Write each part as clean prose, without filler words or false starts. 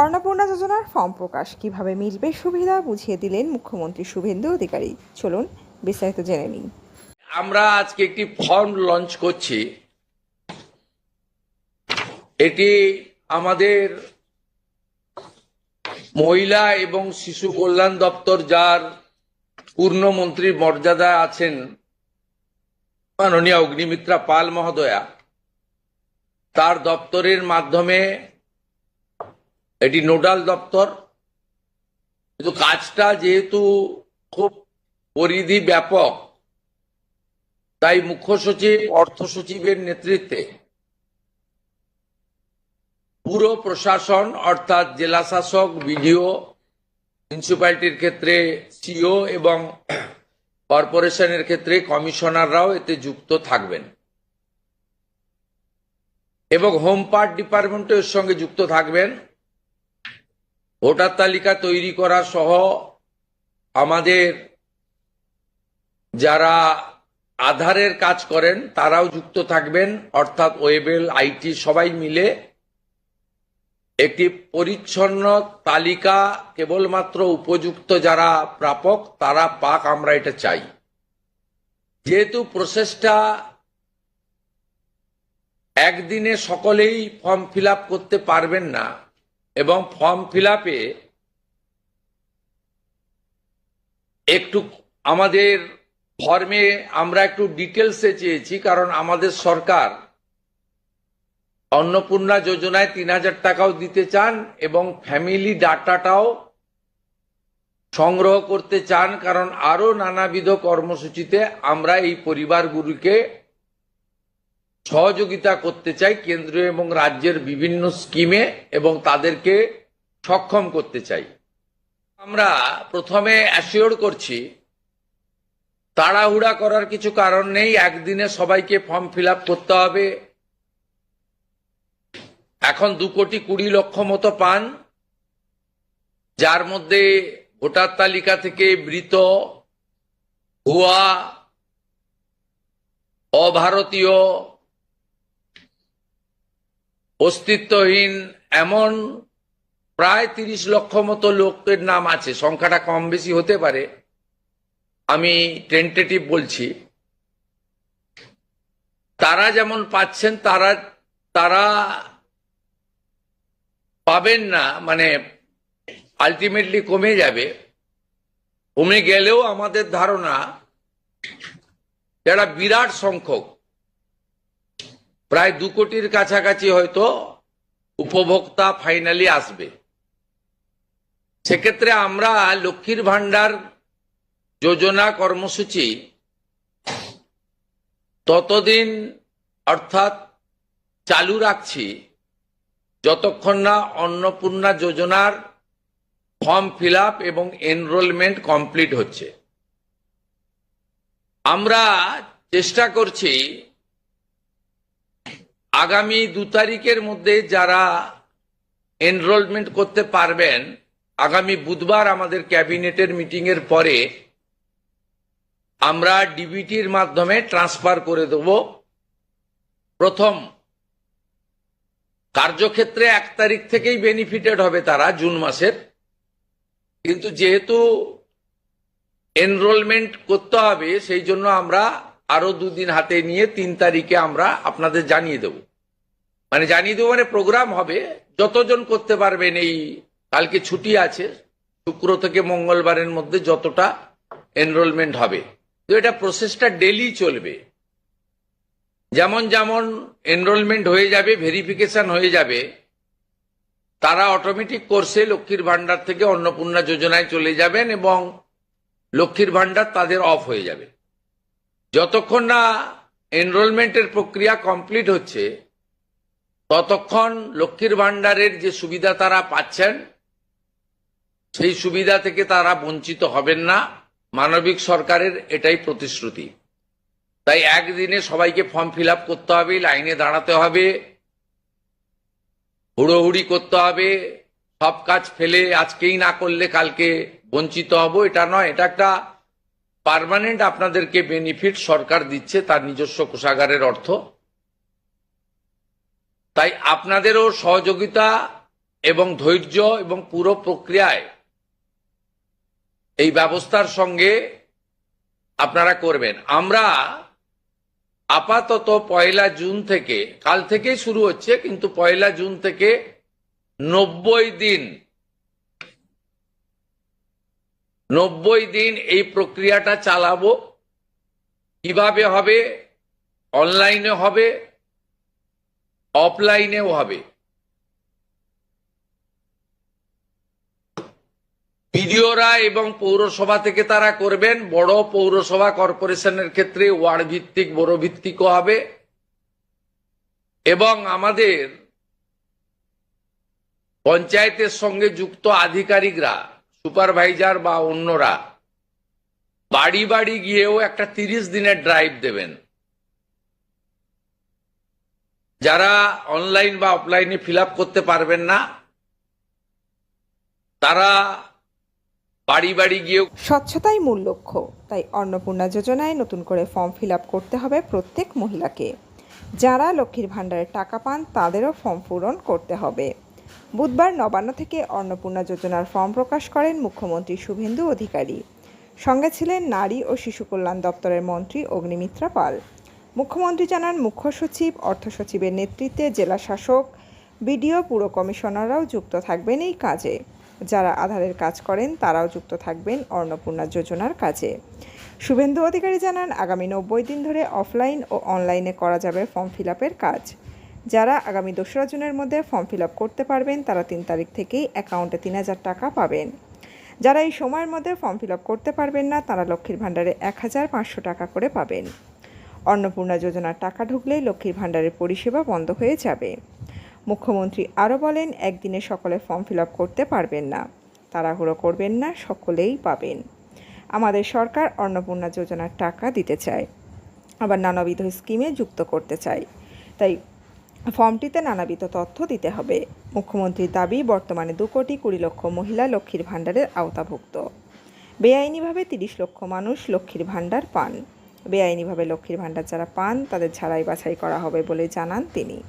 অন্নপূর্ণা যোজনার ফর্ম প্রকাশ কিভাবে মিলবে সুবিধা বুঝিয়ে দিলেন মুখ্যমন্ত্রী শুভেন্দু অধিকারী। চলুন বিস্তারিত জেনে নিন। আমরা আজকে একটি ফর্ম লঞ্চ করছি। এটি আমাদের মহিলা এবং শিশু কল্যাণ দপ্তর, যার পূর্ণমন্ত্রীর মর্যাদায় আছেন মাননীয় অগ্নিমিত্রা পাল মহোদয়া, তার দপ্তরের মাধ্যমে এটি নোডাল দপ্তর। কিন্তু কাজটা যেহেতু খুব পরিধি ব্যাপক, তাই মুখ্য সচিব, অর্থ সচিবের নেতৃত্বে পুরো প্রশাসন অর্থাৎ জেলা শাসক, বিডিও, মিউনিসিপ্যালিটির ক্ষেত্রে সিও এবং কর্পোরেশনের ক্ষেত্রে কমিশনাররাও এতে যুক্ত থাকবেন এবং হোম পার্ট ডিপার্টমেন্টও এর সঙ্গে যুক্ত থাকবেন। ভোটার তালিকা তৈরি করা সহ আমাদের যারা আধারের কাজ করেন তারাও যুক্ত থাকবেন, অর্থাৎ ওয়েবেল, আইটি সবাই মিলে একটি পরিচ্ছন্ন তালিকা কেবলমাত্র উপযুক্ত যারা প্রাপক তারা পাক, আমরা এটা চাই। যেহেতু প্রসেসটা একদিনে সকলেই ফর্ম ফিল আপ করতে পারবেন না এবং ফর্ম ফিল আপে একটু আমাদের ফর্মে আমরা একটু ডিটেলসে চেয়েছি, কারণ আমাদের সরকার অন্নপূর্ণা যোজনায় ৩,০০০ টাকাও দিতে চান এবং ফ্যামিলি ডাটাটাও সংগ্রহ করতে চান, কারণ আরো নানাবিধ কর্মসূচিতে আমরা এই পরিবারগুলিকে সহযোগিতা করতে চাই কেন্দ্রীয় এবং রাজ্যের বিভিন্ন স্কিমে, এবং তাদেরকে সক্ষম করতে চাই। আমরা প্রথমে অ্যাসিওর করছি তাড়াহুড়া করার কিছু কারণ নেই, একদিনে সবাইকে ফর্ম ফিল আপ করতে হবে। এখন 2,20,00,000 মতো পান, যার মধ্যে ভোটার তালিকা থেকে মৃত, ভুয়া, অভারতীয়, অস্তিত্বহীন এমন প্রায় 30 লক্ষ মতো লোকের নাম আছে। সংখ্যাটা কম বেশি হতে পারে, আমি টেন্টেটিভ বলছি। তারা যেমন পাচ্ছেন তারা পাবেন না, মানে আলটিমেটলি কমে যাবে। কমে গেলেও আমাদের ধারণা যারা বিরাট সংখ্যক, প্রায় 2 কোটির কাছাকাছি হয়তো উপভোক্তা ফাইনালি আসবে। সেক্ষেত্রে আমরা লক্ষ্মীর ভান্ডার যোজনা কর্মসূচি ততদিন অর্থাৎ চালু রাখছি যতক্ষণ না অন্নপূর্ণা যোজনার ফর্ম ফিল আপ এবং এনরোলমেন্ট কমপ্লিট হচ্ছে। আমরা চেষ্টা করছি আগামী 2 তারিখের মধ্যে যারা এনরোলমেন্ট করতে পারবেন, আগামী বুধবার আমাদের ক্যাবিনেটের মিটিং এর পরে আমরা ডিবিটির মাধ্যমে ট্রান্সফার করে দেব। প্রথম কার্যক্ষেত্রে 1 তারিখ থেকেই বেনিফিটেড হবে তারা, জুন মাসের। কিন্তু যেহেতু এনরোলমেন্ট করতে হবে, সেই জন্য আমরা আরো 2 দিন হাতে নিয়ে 3 তারিখে আমরা আপনাদের জানিয়ে দেব। মানে প্রোগ্রাম হবে, যতজন করতে পারবেন। এই কালকে ছুটি আছে, শুক্র থেকে মঙ্গলবারের মধ্যে যতটা এনরোলমেন্ট হবে। তো এটা প্রসেসটা ডেলি চলবে। যেমন যেমন এনরোলমেন্ট হয়ে যাবে, ভেরিফিকেশন হয়ে যাবে, তারা অটোমেটিক কোর্সে লক্ষ্মীর ভান্ডার থেকে অন্নপূর্ণা যোজনায় চলে যাবেন এবং লক্ষ্মীর ভান্ডার তাদের অফ হয়ে যাবে। যতক্ষণ না এনরোলমেন্টের প্রক্রিয়া কমপ্লিট হচ্ছে ততক্ষণ লক্ষ্মীর ভান্ডারের যে সুবিধা তারা পাচ্ছেন সেই সুবিধা থেকে তারা বঞ্চিত হবেন না। মানবিক সরকারের এটাই প্রতিশ্রুতি। তাই একদিনে সবাইকে ফর্ম ফিল আপ করতে হবে, লাইনে দাঁড়াতে হবে, হুড়োহুড়ি করতে হবে, সব কাজ ফেলে আজকেই না করলে কালকে বঞ্চিত হব, এটা নয়। এটা একটা পার্মানেন্ট আপনাদেরকে বেনিফিট সরকার দিচ্ছে তার নিজস্ব কোষাগারের অর্থ। তাই আপনাদেরও সহযোগিতা এবং ধৈর্য এবং পুরো প্রক্রিয়ায় এই ব্যবস্থার সঙ্গে আপনারা করবেন। আমরা আপাতত 1 জুন থেকে, কাল থেকেই শুরু হচ্ছে, কিন্তু 1 জুন থেকে 90 দিন এই প্রক্রিয়াটা চালাবো। কিভাবে হবে? অনলাইনে হবে, অফলাইনেও হবে। বিডিওরা এবং পৌরসভা থেকে তারা করবেন। বড় পৌরসভা কর্পোরেশনের ক্ষেত্রে ওয়ার্ড ভিত্তিক, বড় ভিত্তিকও হবে। এবং আমাদের পঞ্চায়েতের সঙ্গে যুক্ত আধিকারিকরা, সুপারভাইজার বা অন্যরা বাড়ি বাড়ি গিয়েও একটা 30 দিনের ড্রাইভ দেবেন। যারা অনলাইন বা অফলাইনে ফিল আপ করতে পারবেন না, তারা বাড়ি বাড়ি গিয়েও। স্বচ্ছতাই মূল লক্ষ্য, তাই অন্নপূর্ণা যোজনায় নতুন করে ফর্ম ফিল আপ করতে হবে প্রত্যেক মহিলাকে। যারা লক্ষ্মীর ভাণ্ডারের টাকা পান তাদেরও ফর্ম পূরণ করতে হবে। বুধবার নবান্ন থেকে অন্নপূর্ণা যোজনার ফর্ম প্রকাশ করেন মুখ্যমন্ত্রী শুভেন্দু অধিকারী। সঙ্গে ছিলেন নারী ও শিশু কল্যাণ দপ্তরের মন্ত্রী অগ্নিমিত্রা পাল। মুখ্যমন্ত্রী জানান, মুখ্য সচিব, অর্থ সচিবের নেতৃত্বে জেলা শাসক, বিডিও, পুর কমিশনাররাও যুক্ত থাকবেন এই কাজে। যারা আধারের কাজ করেন তারাও যুক্ত থাকবেন অন্নপূর্ণা যোজনার কাজে। শুভেন্দু অধিকারী জানান, আগামী 90 দিন ধরে অফলাইন ও অনলাইনে করা যাবে ফর্ম ফিল আপের কাজ। যারা আগামী 2রা জুনের মধ্যে ফর্ম ফিল আপ করতে পারবেন তারা 3 তারিখ থেকেই অ্যাকাউন্টে 3000 টাকা পাবেন। যারা এই সময়ের মধ্যে ফর্ম ফিল আপ করতে পারবেন না তারা লক্ষ্মীর ভাণ্ডারে 1500 টাকা করে পাবেন। অন্নপূর্ণা যোজনার টাকা ঢুকলেই লক্ষ্মীর ভাণ্ডারের পরিষেবা বন্ধ হয়ে যাবে। মুখ্যমন্ত্রী আরও বলেন, একদিনে সকলে ফর্ম ফিল আপ করতে পারবেন না, তাড়াহুড়ো করবেন না, সকলেই পাবেন। আমাদের সরকার অন্নপূর্ণা যোজনার টাকা দিতে চায়, আবার নানাবিধ স্কিমে যুক্ত করতে চায়, তাই ফর্মটিতে নানাবিধ তথ্য দিতে হবে। মুখ্যমন্ত্রীর দাবি, বর্তমানে 2,20,00,000 মহিলা লক্ষ্মীর ভাণ্ডারের আওতাভুক্ত। বেআইনিভাবে 30 লক্ষ মানুষ লক্ষ্মীর ভাণ্ডার পান। বেআইনিভাবে লক্ষ্মীর ভাণ্ডার যারা পান তাদের ছাড়াই বাছাই করা হবে বলে জানান তিনি।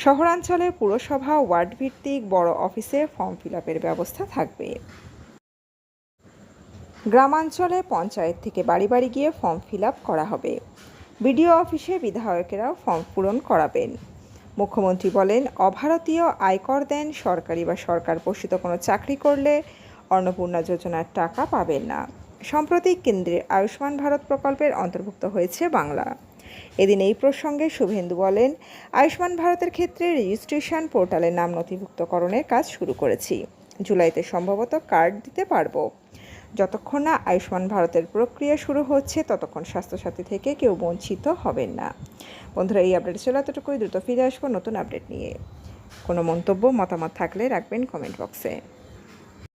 শহরাঞ্চলে পুরসভা, ওয়ার্ড ভিত্তিক বড় অফিসে ফর্ম ফিল আপের ব্যবস্থা থাকবে। গ্রামাঞ্চলে পঞ্চায়েত থেকে বাড়ি বাড়ি গিয়ে ফর্ম ফিল আপ করা হবে। বিডিও অফিসে বিধায়কেরাও ফর্ম পূরণ করাবেন। মুখ্যমন্ত্রী বলেন, অভারতীয় আয়কর দেন, সরকারি বা সরকার পোষিত কোনো চাকরি করলে অন্নপূর্ণা যোজনার টাকা পাবেন না। সম্প্রতি কেন্দ্রের আয়ুষ্মান ভারত প্রকল্পের অন্তর্ভুক্ত হয়েছে বাংলা। এদিন এই প্রসঙ্গে শুভেন্দু বলেন, আয়ুষ্মান ভারতের ক্ষেত্রে রেজিস্ট্রেশন পোর্টালে নাম নথিভুক্তকরণের কাজ শুরু করেছি। জুলাইতে সম্ভবত কার্ড দিতে পারবো। যতক্ষণ না আয়ুষ্মান ভারতের প্রক্রিয়া শুরু হচ্ছে ততক্ষণ স্বাস্থ্যসাথী থেকে কেউ বঞ্চিত হবেন না। বন্ধুরা, এই আপডেট ছিল এতটুকুই। দ্রুত ফিরে আসবো নতুন আপডেট নিয়ে। কোনো মন্তব্য, মতামত থাকলে রাখবেন কমেন্ট বক্সে।